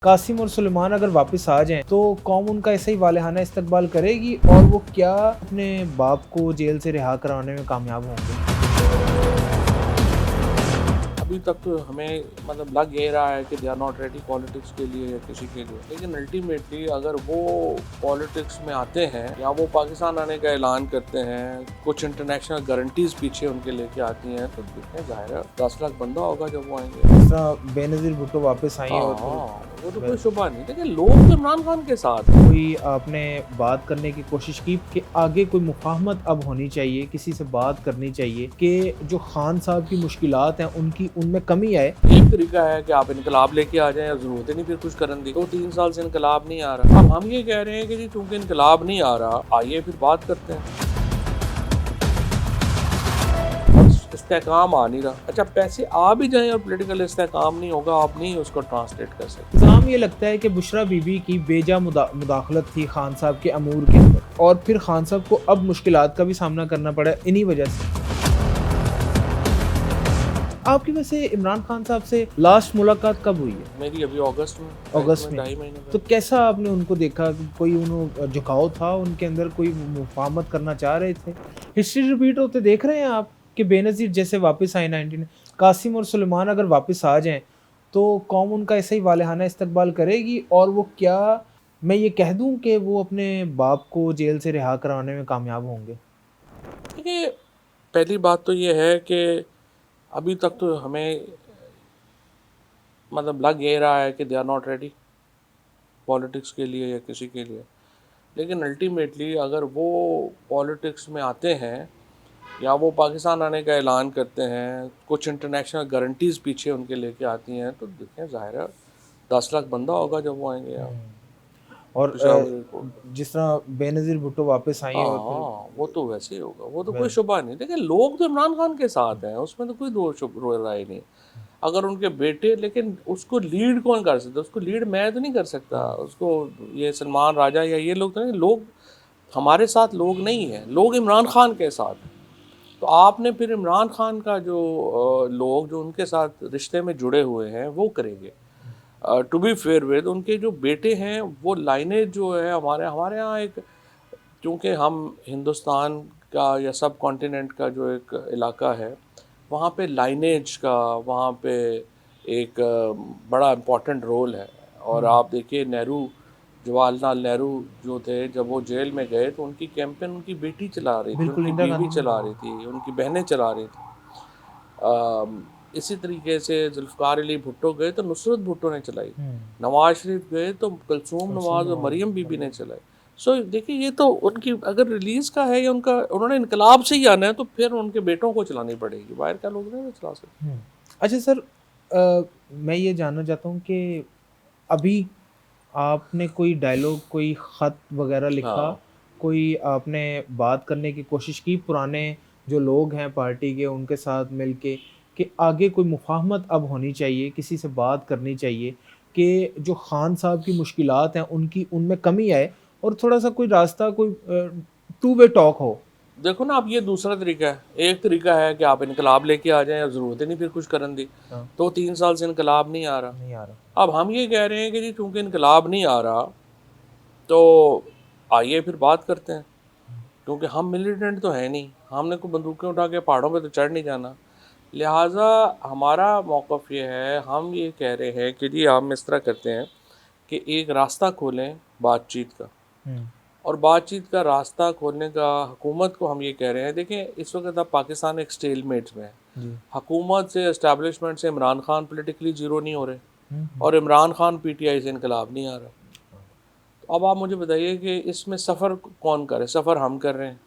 कासिम और सुलेमान अगर वापस आ जाएं तो कौम उनका ऐसा ही वालेहाना इस्तकबाल करेगी और वो क्या अपने बाप को जेल से रिहा कराने में कामयाब होंगे। अभी तक तो हमें लग ये रहा है कि they are not ready politics के लिए या किसी के लिए, लेकिन अल्टीमेटली अगर वो पॉलिटिक्स में आते हैं या वो पाकिस्तान आने का ऐलान करते हैं, कुछ इंटरनेशनल गारंटीज पीछे उनके लेके आती हैं, तो देखें जाहिर है 10 लाख बंदा होगा जब वो आएंगे। जिस तरह बेनज़ीर भुट्टो वापस आई और वो तो कोई शुबा नहीं, लेकिन लोग तो इमरान खान के साथ हैं। कोई आपने बात करने की कोशिश की कि आगे कोई मुफाहमत अब होनी चाहिए, किसी से बात करनी चाहिए कि जो खान साहब की मुश्किलात हैं उनकी उनमें कमी आए। एक तरीका है कि आप इनकलाब लेके आ जाएं, जरूरत ही नहीं फिर कुछ करने दी। 2-3 साल से इनकलाब नहीं आ रहा, अब हम ये कह रहे हैं कि जी चूंकि इनकलाब नहीं आ रहा, आइए फिर बात करते हैं। इस्तेहकाम आ नहीं रहा, अच्छा पैसे आ भी जाएं और पॉलिटिकल इस्तेहकाम नहीं होगा, आप नहीं उसको ट्रांसलेट कर सकते। इल्ज़ाम ये लगता है कि बुशरा बीबी की बेजा मुदाखलत थी खान साहब के अमूर के अंदर और फिर खान साहब को अब मुश्किलात का भी सामना करना पड़ा इन्हीं वजह से। आपकी वैसे इमरान खान साहब से लास्ट मुलाकात कब हुई है? मेरी अभी अगस्त में 2.5 महीने तो कैसा आपने उनको देखा? कोई उन्होंने झुकाव था उनके अंदर, कोई मुफाहमत करना चाह रहे थे? हिस्ट्री रिपीट होते देख रहे हैं आप कि बेनज़ीर जैसे वापस आए 19 कासिम और सुलेमान अगर वापस आ जाएं तो कौम उनका ऐसा ही वालेहाना इस्तकबाल करेगी और वो क्या मैं ये कह दूं कि वो अपने बाप को जेल से रिहा कराने में कामयाब होंगे? देखिए, पहली बात तो ये है कि अभी तक तो हमें लग ये रहा है कि they are not ready politics के लिए या किसी के लिए, लेकिन अल्टीमेटली अगर वो पॉलिटिक्स में आते हैं या वो पाकिस्तान आने का ऐलान करते हैं, कुछ इंटरनेशनल गारंटीज पीछे उनके लेके आती हैं, तो देखें जाहिर है 10 लाख बंदा होगा जब वो आएंगे यहाँ और पेशावर एयरपोर्ट पे। जिस तरह बेनज़ीर भुट्टो वापस आई और फिर वो तो वैसे ही होगा, वो तो कोई शुबा नहीं, लेकिन लोग तो इमरान खान के साथ हैं, उसमें तो कोई दो राय नहीं। अगर उनके बेटे, लेकिन उसको लीड कौन कर सकता है? उसको लीड मैं तो नहीं कर सकता, उसको ये सलमान राजा या ये लोग तो नहीं, लोग हमारे साथ लोग नहीं हैं, लोग इमरान खान के साथ हैं। तो आपने फिर इमरान खान का जो लोग जो उनके साथ रिश्ते में जुड़े हुए हैं वो करेंगे। टू बी फेयर विद उनके जो बेटे हैं, वो लाइनेज जो है हमारे हमारे यहाँ एक, क्योंकि हम हिंदुस्तान का या सब कॉन्टिनेंट का जो एक इलाका है, वहाँ पे लाइनेज का वहाँ पे एक बड़ा इम्पोर्टेंट रोल है। और आप देखिए जवाहरलाल नेहरू जो थे, जब वो जेल में गए तो उनकी कैंपेन उनकी बेटी चला रही थी, बिल्कुल उनकी इंदिरा बीवी गांधी चला रही थी, उनकी बहनें चला रही थी। इसी तरीके से जुल्फ़िकार अली भुट्टो गए तो नुसरत भुट्टो ने चलाई, नवाज शरीफ गए तो कुलसूम नवाज और मरियम बीबी ने चलाई। सो देखिए, ये तो उनकी अगर रिलीज़ का है या उनका उन्होंने इनकलाब से ही आना है, तो फिर उनके बेटों को चलानी पड़ेगी, बाहर का लोग नहीं चला सकते। अच्छा सर, मैं ये जानना चाहता हूँ कि अभी आपने कोई डायलॉग, कोई ख़त वगैरह लिखा, हाँ, कोई आपने बात करने की कोशिश की पुराने जो लोग हैं पार्टी के उनके साथ मिलके कि आगे कोई मुफ़ाहमत अब होनी चाहिए, किसी से बात करनी चाहिए कि जो खान साहब की मुश्किलात हैं उनकी उनमें कमी आए और थोड़ा-सा कोई रास्ता, कोई टू वे टॉक हो? देखो ना, अब ये दूसरा तरीका है। एक तरीका है कि आप इनकलाब लेके आ जाएं, ज़रूरत ही नहीं फिर कुछ करने दी। हाँ, तो 3 साल से इनकलाब नहीं आ रहा, नहीं आ रहा। अब हम ये कह रहे हैं कि जी चूँकि इनकलाब नहीं आ रहा, तो आइए फिर बात करते हैं। क्योंकि हम मिलिटेंट तो है नहीं, हमने कोई बंदूकें उठा के पहाड़ों पे तो चढ़ नहीं जाना। लिहाजा हमारा मौक़िफ़ ये है, हम ये कह रहे हैं कि जी हम इस तरह करते हैं कि एक रास्ता खोलें बातचीत का। हुँ, और बातचीत का रास्ता खोलने का हुकूमत को हम ये कह रहे हैं, देखें इस वक्त अब पाकिस्तान एक स्टेलमेट में है। जी। हुकूमत से, एस्टेब्लिशमेंट से इमरान खान पोलिटिकली ज़ीरो नहीं हो रहे, हुँ, हुँ। और इमरान खान पीटीआई से इनकलाब नहीं आ रहा। तो अब आप मुझे बताइए कि इसमें सफ़र कौन करे? सफ़र हम कर रहे हैं।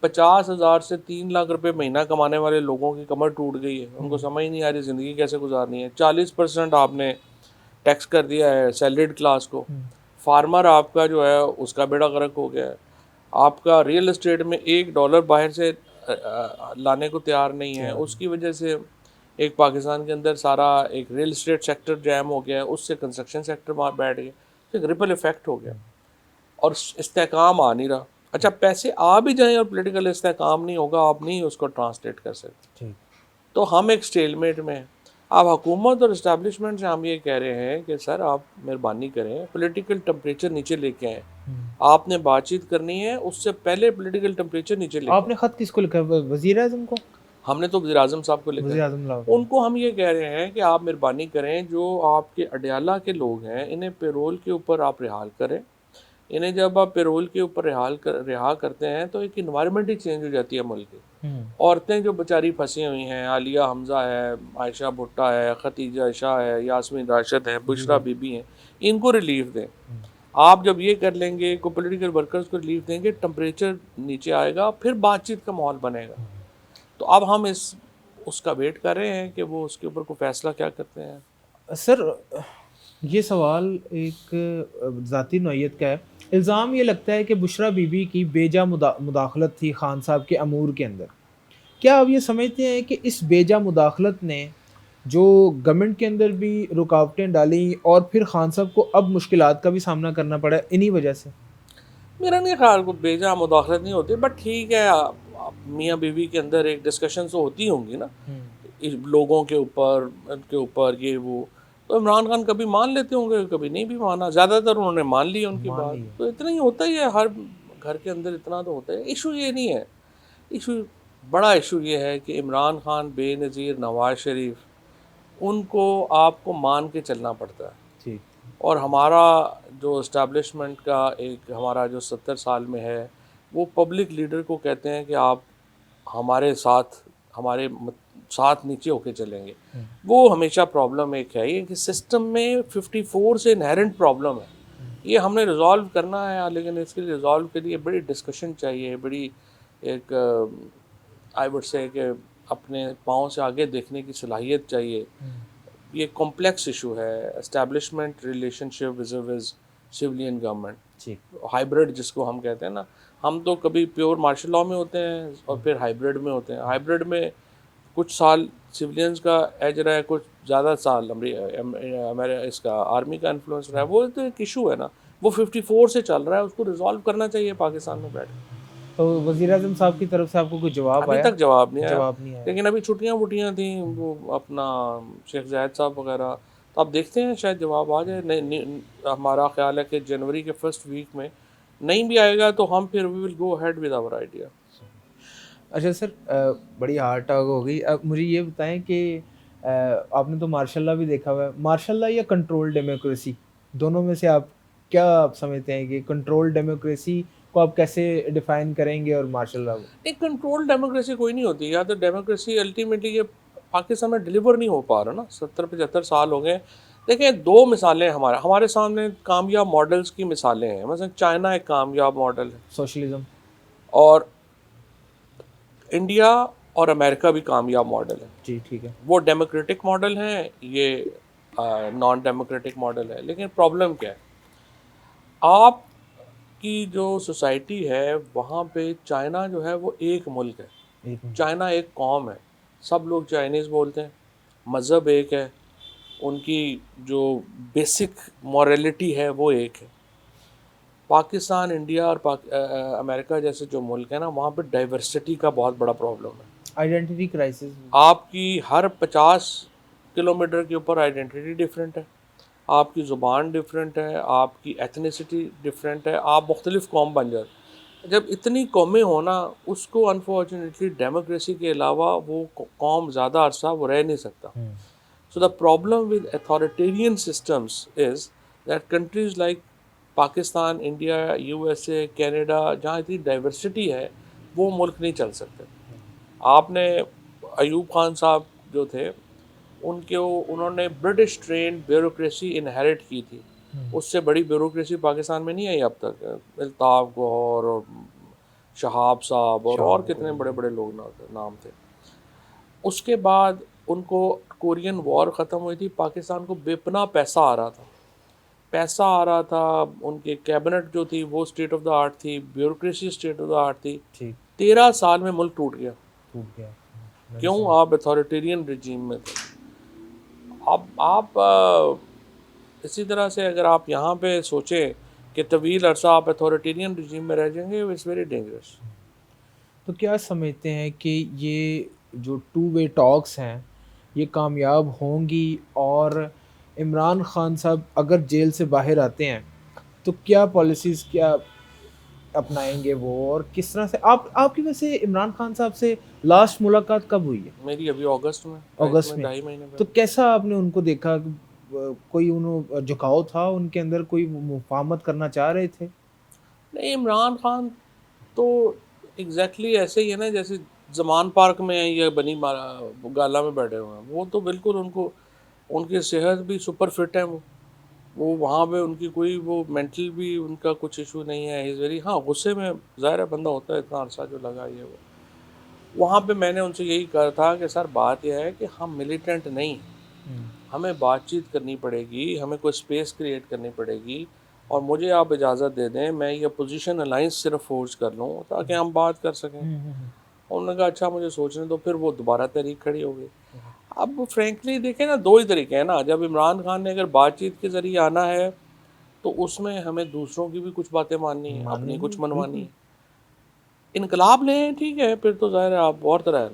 50,000 से 3 लाख रुपए महीना कमाने वाले लोगों की कमर टूट गई है, उनको समझ नहीं आ रही ज़िंदगी कैसे गुजारनी है। 40% आपने टैक्स कर दिया है सैलरीड क्लास को। फार्मर आपका जो है उसका बेड़ा गर्क हो गया है। आपका रियल एस्टेट में $1 बाहर से लाने को तैयार नहीं है, उसकी वजह से एक पाकिस्तान के अंदर सारा एक रियल एस्टेट सेक्टर जैम हो गया है, उससे कंस्ट्रक्शन सेक्टर वहाँ बैठ गया, तो एक रिपल इफेक्ट हो गया और इस्तेहकाम आ नहीं रहा। अच्छा पैसे आ भी जाएं और पॉलिटिकल इस्तेहकाम नहीं होगा, आप नहीं उसको ट्रांसलेट कर सकते। ठीक। तो हम एक स्टेलमेट में हैं। अब हुकूमत और इस्टेब्लिशमेंट से हम ये कह रहे हैं कि सर आप मेहरबानी करें, पॉलिटिकल टेम्परेचर नीचे लेके आएँ। आपने बातचीत करनी है, उससे पहले पॉलिटिकल टेम्परेचर नीचे लेके आएँ। आपने ख़त किसको लिखा है? वज़ीर आज़म को? हमने तो वज़ीर-ए-आज़म साहब को लिखा है। वज़ीर आज़म लाहौर में। उनको हम ये कह रहे हैं कि आप मेहरबानी करें, जो आपके अडयाला के लोग हैं, इन्हें पैरोल के ऊपर आप रिहाल करें। इन्हें जब आप पैरोल के ऊपर रिहा करते हैं, तो एक एनवायरनमेंट ही चेंज हो जाती है मुल्क की। औरतें जो बेचारी फंसी हुई हैं, आलिया हमज़ा है, आयशा भुट्टा है, खतीजा शाह है, यास्मीन राशिद है, बुशरा बीबी हैं, इनको रिलीफ दें। आप जब ये कर लेंगे, को पॉलिटिकल वर्कर्स को रिलीफ देंगे, टेम्परेचर नीचे आएगा, फिर बातचीत का माहौल बनेगा। तो अब हम उसका वेट कर रहे हैं कि वो उसके ऊपर कोई फ़ैसला क्या करते हैं। सर ये सवाल एक ज़ाती नौइयत का है। इल्ज़ाम ये लगता है कि बुशरा बीबी की बेजा मुदाखलत थी खान साहब के अमूर के अंदर। क्या आप ये समझते हैं कि इस बेजा मुदाखलत ने जो गवर्नमेंट के अंदर भी रुकावटें डाली और फिर खान साहब को अब मुश्किलात का भी सामना करना पड़ा इन्हीं वजह से? मेरा नहीं ख्याल कोई बेजा मुदाखलत नहीं होती, बट ठीक है, मियाँ बीवी के अंदर एक डिस्कशन तो होती होंगी ना, लोगों के ऊपर ये वो। तो इमरान खान कभी मान लेते होंगे, कभी नहीं भी माना, ज़्यादातर उन्होंने मान ली उनकी बात। तो इतना ही होता ही है, हर घर के अंदर इतना तो होता है। इशू ये नहीं है, इशू बड़ा इशू ये है कि इमरान खान, बेनज़ीर, नवाज शरीफ, उनको आपको मान के चलना पड़ता है। ठीक। और हमारा जो इस्टेब्लिशमेंट का एक हमारा जो 70 साल में है, वो पब्लिक लीडर को कहते हैं कि आप हमारे साथ नीचे होके चलेंगे। वो हमेशा प्रॉब्लम एक है ये कि सिस्टम में 54 से इनहेरेंट प्रॉब्लम है, ये हमने रिज़ॉल्व करना है। लेकिन इसके रिज़ॉल्व के लिए बड़ी डिस्कशन चाहिए, बड़ी एक आई वुड से कि अपने पाँव से आगे देखने की सलाहियत चाहिए। ये कॉम्प्लेक्स इशू है, establishment relationship विज़ civilian government, hybrid जिसको हम कहते हैं ना। हम तो कभी प्योर मार्शल लॉ में होते हैं और फिर हाइब्रिड में होते हैं। हाइब्रिड में कुछ साल सिविलियंस का एज रहा है, कुछ ज़्यादा साल हमारे इसका आर्मी का इन्फ्लुएंस रहा है। वो तो एक इशू है ना, वो 54 से चल रहा है, उसको रिजॉल्व करना चाहिए पाकिस्तान में बैठ के। तो वज़ीर आज़म साहब की तरफ से आपको कोई जवाब अभी आया? तक जवाब नहीं आया। जवाब नहीं आया। लेकिन अभी छुट्टियाँ वुट्टियाँ थी, वो अपना शेख जायद साहब वगैरह, तो अब देखते हैं शायद जवाब आ जाए। हमारा ख्याल है कि जनवरी के फर्स्ट वीक में नहीं भी आएगा तो हम फिर we will go ahead with our idea. अच्छा सर, बड़ी हार्ड टॉक हो गई। अब मुझे ये बताएं कि आपने तो मार्शल लॉ भी देखा हुआ है, मार्शल लॉ या कंट्रोल डेमोक्रेसी, दोनों में से आप क्या आप समझते हैं कि कंट्रोल डेमोक्रेसी को आप कैसे डिफाइन करेंगे और मार्शल लॉ को? एक कंट्रोल डेमोक्रेसी कोई नहीं होती, या तो डेमोक्रेसी अल्टीमेटली ये पाकिस्तान में डिलीवर नहीं हो पा रहा ना। 70-75 साल हो गए। देखें, दो मिसालें हमारे सामने कामयाब मॉडल्स की मिसालें हैं। मतलब चाइना एक कामयाब मॉडल है, सोशलिज्म। और इंडिया और अमेरिका भी कामयाब मॉडल है। जी ठीक है। वो डेमोक्रेटिक मॉडल हैं, ये नॉन डेमोक्रेटिक मॉडल है। लेकिन प्रॉब्लम क्या है, आपकी जो सोसाइटी है वहाँ पे चाइना जो है वो एक मुल्क है, चाइना एक कौम है, सब लोग चाइनीज़ बोलते हैं, मज़हब एक है, उनकी जो बेसिक मॉरलिटी है वो एक है। पाकिस्तान, इंडिया और अमेरिका जैसे जो मुल्क है ना, वहाँ पे डाइवर्सिटी का बहुत बड़ा प्रॉब्लम है। Identity crisis. आपकी हर 50 किलोमीटर के ऊपर आइडेंटिटी डिफरेंट है, आपकी ज़ुबान डिफरेंट है, आपकी एथनिसिटी डिफरेंट है, आप मुख्तलिफ़ कौम बन जाते। जब इतनी कौमें हो ना, उसको अनफॉर्चुनेटली डेमोक्रेसी के अलावा वो कौम ज़्यादा अरसा वो रह नहीं सकता। So the problem with authoritarian systems is that countries like Pakistan, India, USA, Canada, जहाँ इतनी डाइवर्सिटी है, वो मुल्क नहीं चल सकते। आपने अयूब खान साहब जो थे, उन्होंने ब्रिटिश ट्रेंड ब्यूरोक्रेसी इनहेरिट की थी। उससे बड़ी ब्यूरोक्रेसी पाकिस्तान में नहीं आई अब तक। अल्ताफ़ गौहर और शहाब साहब और कितने बड़े बड़े लोग नाम थे। उसके बाद उनको कोरियन वॉर ख़त्म हुई थी, पाकिस्तान को बेपनाह पैसा आ रहा था, उनके कैबिनेट जो थी वो स्टेट ऑफ द आर्ट थी, bureaucracy state of the art थी। 13 साल में मुल्क टूट गया। क्यों? आप अथॉरिटेरियन रिजीम में थे। अब आप इसी तरह से अगर आप यहाँ पे सोचें कि तवील अरसा आप अथॉरिटेरियन रिजीम में रह जाएंगे, इट्स वेरी डेंजरस। तो क्या समझते हैं कि ये जो टू वे टॉक्स हैं ये कामयाब होंगी और इमरान खान साहब अगर जेल से बाहर आते हैं तो क्या पॉलिसीज़ क्या अपनाएँगे वो और किस तरह से आपकी वैसे इमरान खान साहब से लास्ट मुलाकात कब हुई है? मेरी अभी अगस्त में, अगस्त में। 2.5 महीने तो पहले। कैसा आपने उनको देखा? कोई झुकाव था उनके अंदर, कोई मुफ़ाहमत करना चाह रहे थे? नहीं, इमरान खान तो एग्जैक्टली ऐसे ही है ना जैसे जमान पार्क में है या बनी गाला में बैठे हुए हैं। वो तो बिल्कुल उनको, उनकी सेहत भी सुपर फिट है। वो वहाँ पे उनकी कोई वो मेंटल भी उनका कुछ इशू नहीं है। इज़ वेरी, हाँ, गुस्से में ज़ाहिर है बंदा होता है, इतना अरसा जो लगा ये वो। वहाँ पे मैंने उनसे यही कहा था कि सर बात यह है कि हम मिलिटेंट नहीं हैं, हुँ, हमें बातचीत करनी पड़ेगी, हमें कोई स्पेस क्रिएट करनी पड़ेगी और मुझे आप इजाज़त दे दें मैं ये अपोजिशन अलायंस सिर्फ फोर्ज कर लूँ ताकि हम बात कर सकें। हुँ, हुँ, हुँ, उन्होंने कहा अच्छा मुझे सोचने दो, फिर वो दोबारा तहरीक खड़ी हो गई। हुँ, अब फ्रैंकली देखें ना, 2 ही तरीके हैं ना, जब इमरान खान ने अगर बातचीत के ज़रिए आना है तो उसमें हमें दूसरों की भी कुछ बातें माननी है, अपनी मानेंगे कुछ मनवानी बिल्कुल। है। इनकलाब लें ठीक है, फिर तो ज़ाहिर है आप और तरह